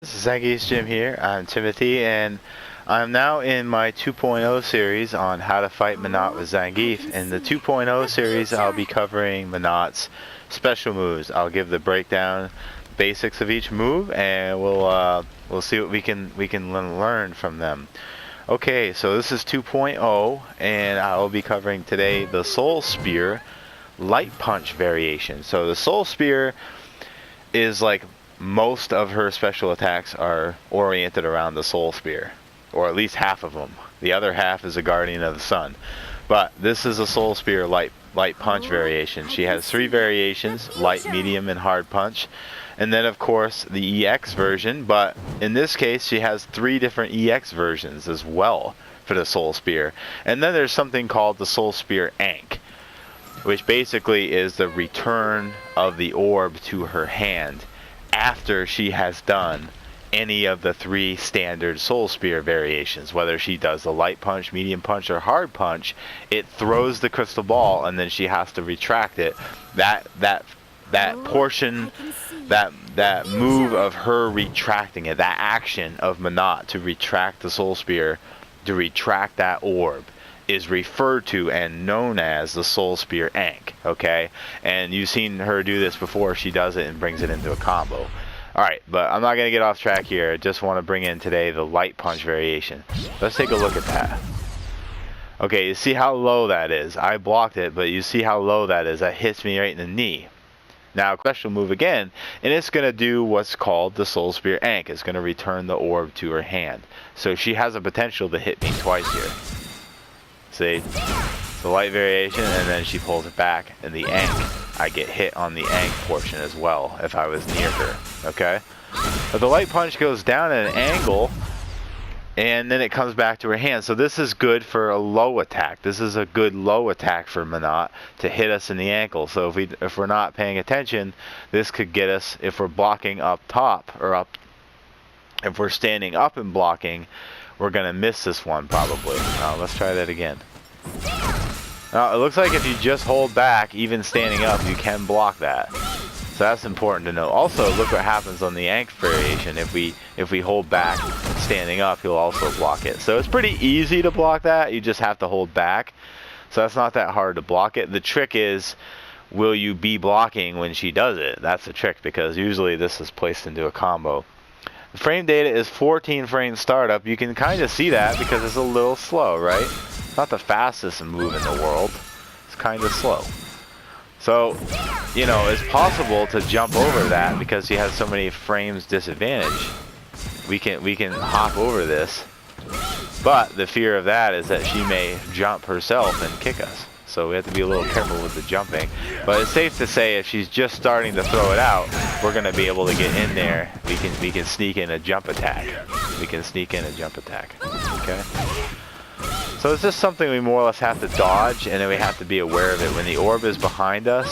This is Zangiefsgym here. I'm Timothy, and I'm now in my 2.0 series on how to fight Menat with Zangief. In the 2.0 series, I'll be covering Menat's special moves. I'll give the breakdown, basics of each move, and we'll see what we can learn from them. Okay, so this is 2.0, and I will be covering today the Soul Spear light punch variation. So the Soul Spear is like most of her special attacks are oriented around the Soul Spear, or at least half of them. The other half is a Guardian of the Sun. But this is a Soul Spear light punch variation. She has three variations: light, medium, and hard punch. And then of course the EX version, but in this case she has three different EX versions as well for the Soul Spear. And then there's something called the Soul Spear Ankh, which basically is the return of the orb to her hand after she has done any of the three standard Soul Spear variations. Whether she does the light punch, medium punch, or hard punch, it throws the crystal ball and then she has to retract it. That portion, that move of her retracting it, that action of Menat to retract the Soul Spear, to retract that orb, is referred to and known as the Soul Spear Ankh, okay? And you've seen her do this before. She does it and brings it into a combo. Alright, but I'm not going to get off track here. I just want to bring in today the light punch variation. Let's take a look at that. Okay, you see how low that is. I blocked it, but you see how low that is. That hits me right in the knee. Now, special move again, and it's going to do what's called the Soul Spear Ankh. It's going to return the orb to her hand. So she has a potential to hit me twice here. See, the light variation, and then she pulls it back, and the Ankh, I get hit on the Ankh portion as well if I was near her, okay? But the light punch goes down at an angle, and then it comes back to her hand. So this is good for a low attack. This is a good low attack for Menat to hit us in the ankle. So if we're not paying attention, this could get us, if we're blocking up top, or if we're standing up and blocking, we're going to miss this one probably. Let's try that again. Now, it looks like if you just hold back, even standing up, you can block that. So that's important to know. Also, look what happens on the Ankh variation. If we hold back standing up, he'll also block it. So it's pretty easy to block that. You just have to hold back. So that's not that hard to block it. The trick is, will you be blocking when she does it? That's the trick, because usually this is placed into a combo. The frame data is 14 frames startup. You can kind of see that because it's a little slow, right? It's not the fastest move in the world. It's kind of slow. So, you know, it's possible to jump over that because she has so many frames disadvantage. We can hop over this, but the fear of that is that she may jump herself and kick us. So we have to be a little careful with the jumping. But it's safe to say if she's just starting to throw it out, we're going to be able to get in there. We can sneak in a jump attack. We can sneak in a jump attack. Okay? So it's just something we more or less have to dodge, and then we have to be aware of it when the orb is behind us.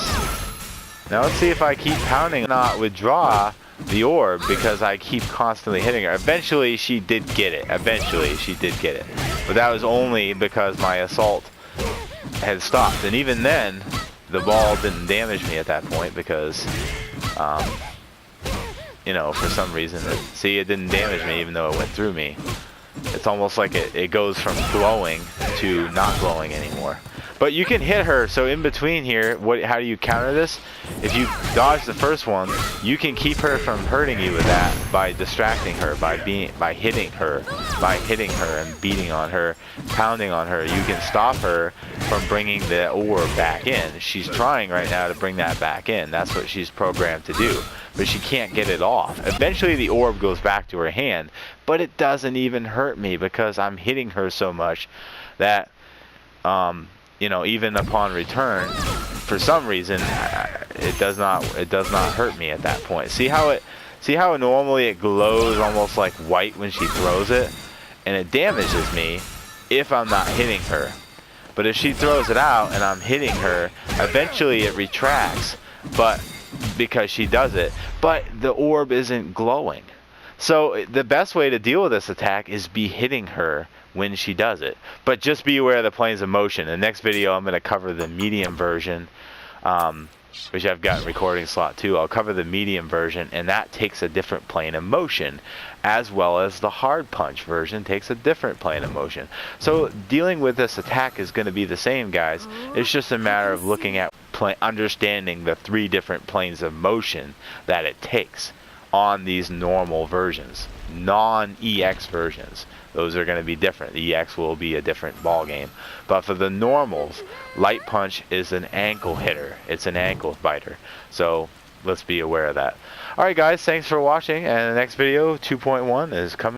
Now let's see if I keep pounding, not withdraw the orb, because I keep constantly hitting her. Eventually she did get it. Eventually she did get it. But that was only because my assault had stopped, and even then the ball didn't damage me at that point because you know, for some reason it didn't damage me even though it went through me. It's almost like it goes from glowing to not glowing anymore. But you can hit her, so in between here, how do you counter this? If you dodge the first one, you can keep her from hurting you with that by distracting her, by hitting her and beating on her, pounding on her. You can stop her from bringing the orb back in. She's trying right now to bring that back in. That's what she's programmed to do. But she can't get it off. Eventually the orb goes back to her hand, but it doesn't even hurt me because I'm hitting her so much that you know, even upon return, for some reason, it does not hurt me at that point. See how normally it glows almost like white when she throws it, and it damages me if I'm not hitting her. But if she throws it out and I'm hitting her, eventually it retracts, but because she does it, but the orb isn't glowing. So the best way to deal with this attack is be hitting her when she does it. But just be aware of the planes of motion. In the next video, I'm going to cover the medium version. which I've got in recording slot 2. I'll cover the medium version, and that takes a different plane of motion, as well as the hard punch version takes a different plane of motion. So dealing with this attack is going to be the same, guys. It's just a matter of looking at understanding the 3 different planes of motion that it takes on these normal versions, non-EX versions. Those are going to be different. The EX will be a different ball game. But for the normals, light punch is an ankle hitter. It's an ankle biter. So let's be aware of that. Alright guys, thanks for watching, and the next video, 2.1, is coming.